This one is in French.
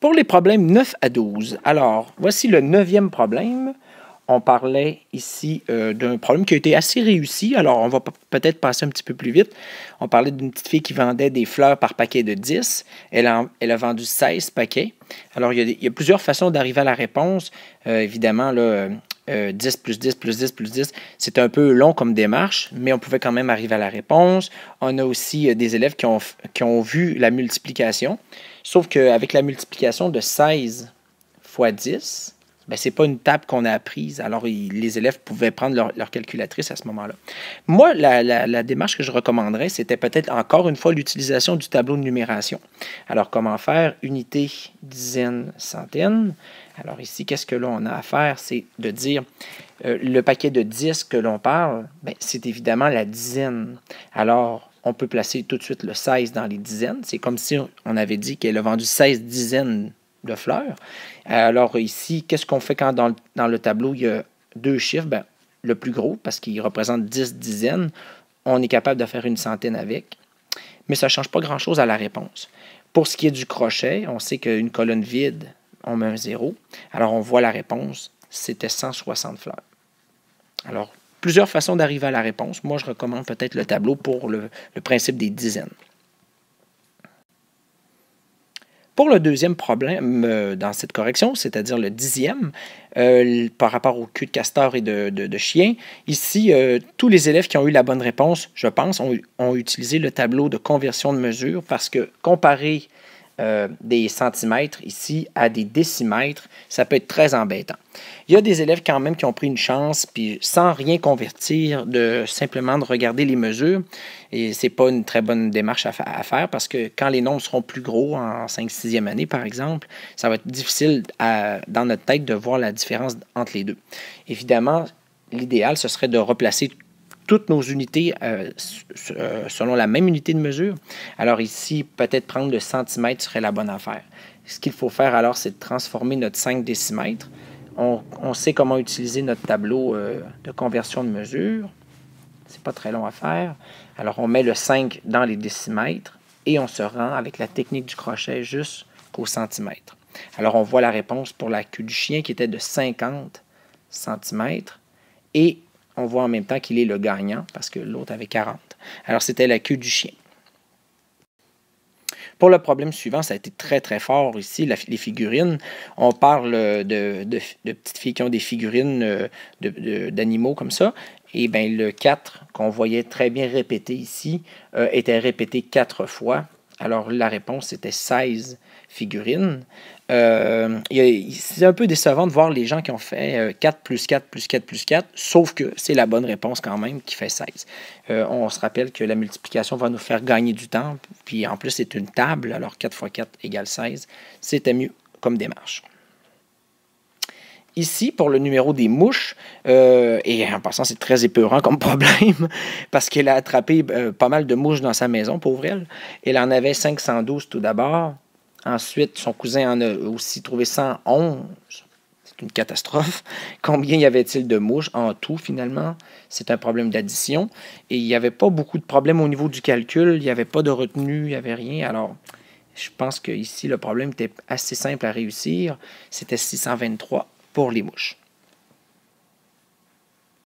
Pour les problèmes 9 à 12, alors, voici le 9e problème. On parlait ici d'un problème qui a été assez réussi. Alors, on va peut-être passer un petit peu plus vite. On parlait d'une petite fille qui vendait des fleurs par paquet de 10. Elle a vendu 16 paquets. Alors, il y a plusieurs façons d'arriver à la réponse. Évidemment, là, 10 plus 10 plus 10 plus 10, c'est un peu long comme démarche, mais on pouvait quand même arriver à la réponse. On a aussi des élèves qui ont vu la multiplication. Sauf qu'avec la multiplication de 16 fois 10, ben, ce n'est pas une table qu'on a apprise. Alors, les élèves pouvaient prendre leur calculatrice à ce moment-là. Moi, la démarche que je recommanderais, c'était peut-être encore une fois l'utilisation du tableau de numération. Alors, comment faire? Unité, dizaine, centaine. Alors ici, qu'est-ce que l'on a à faire? C'est de dire le paquet de 10 que l'on parle, ben, c'est évidemment la dizaine. Alors, on peut placer tout de suite le 16 dans les dizaines. C'est comme si on avait dit qu'elle a vendu 16 dizaines de fleurs. Alors ici, qu'est-ce qu'on fait quand dans le tableau, il y a deux chiffres? Ben, le plus gros, parce qu'il représente 10 dizaines, on est capable de faire une centaine avec. Mais ça ne change pas grand-chose à la réponse. Pour ce qui est du crochet, on sait qu'une colonne vide, on met un 0. Alors on voit la réponse, c'était 160 fleurs. Alors, plusieurs façons d'arriver à la réponse. Moi, je recommande peut-être le tableau pour le principe des dizaines. Pour le deuxième problème dans cette correction, c'est-à-dire le 10e, par rapport au cul de castor et de chien, ici, tous les élèves qui ont eu la bonne réponse, je pense, ont utilisé le tableau de conversion de mesure parce que comparer des centimètres ici à des décimètres, ça peut être très embêtant. Il y a des élèves quand même qui ont pris une chance, puis sans rien convertir, simplement de regarder les mesures. Et ce n'est pas une très bonne démarche à faire parce que quand les nombres seront plus gros en 5e, 6e année, par exemple, ça va être difficile dans notre tête de voir la différence entre les deux. Évidemment, l'idéal, ce serait de replacer toutes nos unités selon la même unité de mesure. Alors ici, peut-être prendre le centimètre serait la bonne affaire. Ce qu'il faut faire alors, c'est de transformer notre 5 décimètres. On sait comment utiliser notre tableau de conversion de mesure. C'est pas très long à faire. Alors on met le 5 dans les décimètres et on se rend avec la technique du crochet jusqu'au centimètre. Alors on voit la réponse pour la queue du chien qui était de 50 centimètres et on voit en même temps qu'il est le gagnant parce que l'autre avait 40. Alors, c'était la queue du chien. Pour le problème suivant, ça a été très, très fort ici, les figurines. On parle de petites filles qui ont des figurines d'animaux comme ça. Et bien, le 4, qu'on voyait très bien répété ici, était répété 4 fois. Alors, la réponse, c'était 16 figurines. C'est un peu décevant de voir les gens qui ont fait 4 plus 4 plus 4 plus 4, sauf que c'est la bonne réponse quand même qui fait 16. On se rappelle que la multiplication va nous faire gagner du temps, puis en plus, c'est une table, alors 4 fois 4 égale 16. C'était mieux comme démarche. Ici, pour le numéro des mouches, et en passant, c'est très épeurant comme problème, parce qu'elle a attrapé pas mal de mouches dans sa maison, pauvre elle. Elle en avait 512 tout d'abord. Ensuite, son cousin en a aussi trouvé 111. C'est une catastrophe. Combien y avait-il de mouches en tout, finalement? C'est un problème d'addition. Et il n'y avait pas beaucoup de problèmes au niveau du calcul. Il n'y avait pas de retenue, il n'y avait rien. Alors, je pense qu'ici, le problème était assez simple à réussir. C'était 623 pour les mouches.